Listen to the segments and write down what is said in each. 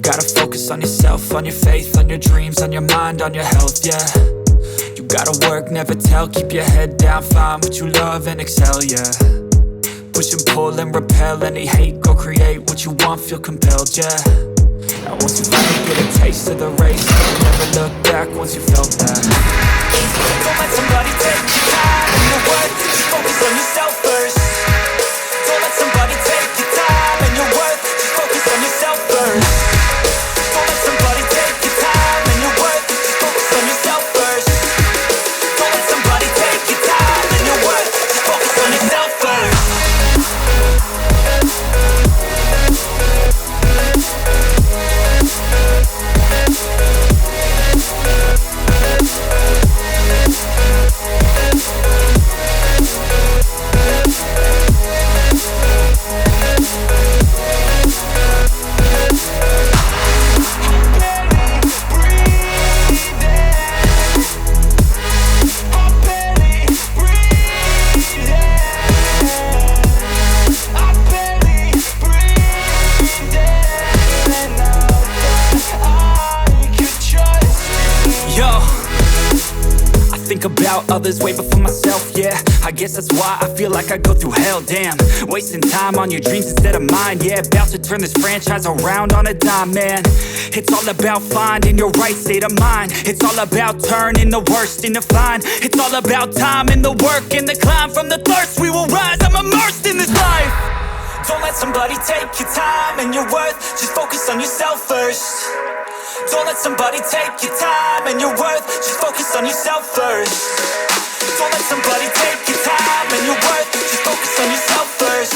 Gotta focus on yourself, on your faith, on your dreams, on your mind, on your health, yeah. You gotta work, never tell, keep your head down, find what you love and excel, yeah. Push and pull and repel any hate, go create what you want, feel compelled, yeah. Now once you finally get a taste of the race, you'll never look back once you felt that. Don't let somebody take your time and your worth, just focus on yourself first. Don't let somebody take your time and your worth, just focus on yourself first. Don't let somebody take your time and your worth, just focus on yourself first. Don't let somebody take your time and your worth, just focus on yourself first. About others way before myself, yeah. I guess that's why I feel like I go through hell, damn. Wasting time on your dreams instead of mine, yeah. About to turn this franchise around on a dime, man. It's all about finding your right state of mind. It's all about turning the worst into fine. It's all about time and the work and the climb. From the thirst we will rise, I'm immersed in this life. Don't let somebody take your time and your worth, just focus on yourself first. Don't let somebody take your time and your worth, just focus on yourself first. Don't let somebody take your time and your worth, just focus on yourself first.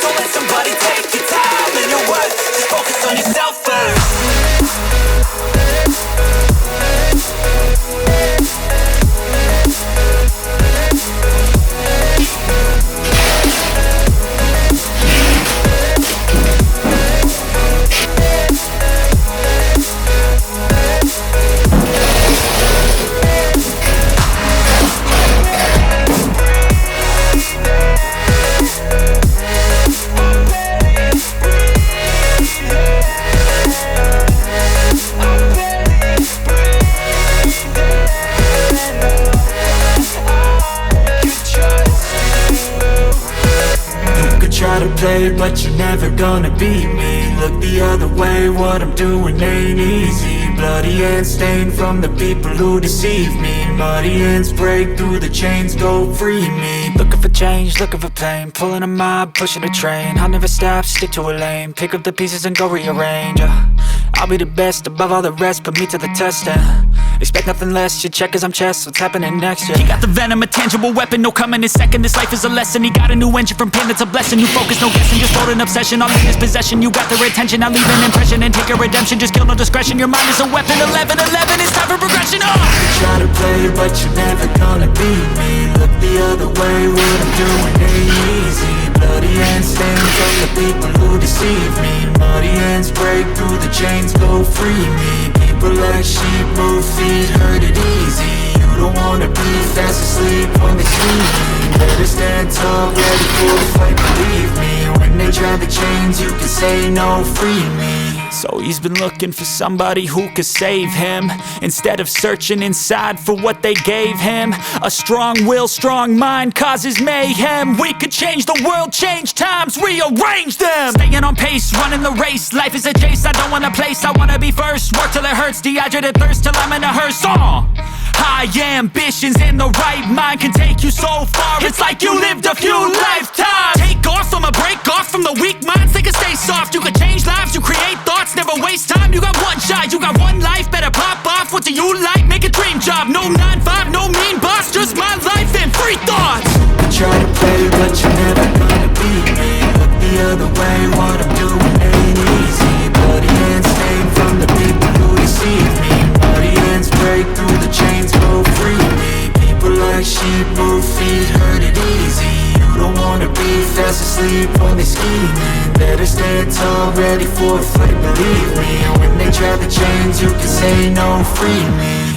Don't let somebody take your time and your worth, just focus on yourself first. gonna beat me. Look the other way, what I'm doing ain't easy. Bloody hands stained from the people who deceive me. Muddy hands break through the chains, go free me. Looking for change, looking for pain, pulling a mob, pushing a train. I'll never stop, stick to a lane, pick up the pieces and go rearrange. I'll be the best above all the rest, put me to the test and expect nothing less, your check is I'm chess, what's happening next, yeah. He got the venom, a tangible weapon, no coming in second. This life is a lesson, he got a new engine from pain, that's a blessing. New focus, no guessing, just hold an obsession. All in his possession, you got their attention. I'll leave an impression and take a redemption. Just kill, no discretion, your mind is a weapon. 11-11, it's time for progression, oh! You try to play, but you're never gonna beat me. Look the other way, what I'm doing ain't easy. Bloody hands stained from the people who deceive me. Muddy hands break through the chains, go free me. People like sheep move feet, hurt it easy. You don't wanna be fast asleep when they see me. Better stand tall, ready for the fight, believe me. When they try the chains, you can say no, free me. So he's been looking for somebody who could save him, instead of searching inside for what they gave him. A strong will, strong mind causes mayhem. We could change the world, change times, rearrange them. Staying on pace, running the race. Life is a chase, I don't want a place, I wanna be first. Work till it hurts, dehydrated thirst till I'm in a hearse. High ambitions and the right mind can take you so far. It's like you lived a few lifetimes. Take off from a break off from the weak minds, they can stay soft. You can change lives, you create thoughts, never waste time. You got one shot, you got one life, better pop off. What do you like? Make a dream job. No 9-5, no mean boss, just my life and free thoughts. You try to play, but you're never gonna beat me. Look the other way, what I'm doing ain't easy. Bloody hands stained from the people who deceive me. Muddy hands break through the chains, go free me. People like sheep move feet, hurt it easy. You don't wanna be fast asleep when they scheming. Better stand tall, ready for a fight, believe me. When they try the chains, you can say no, free me.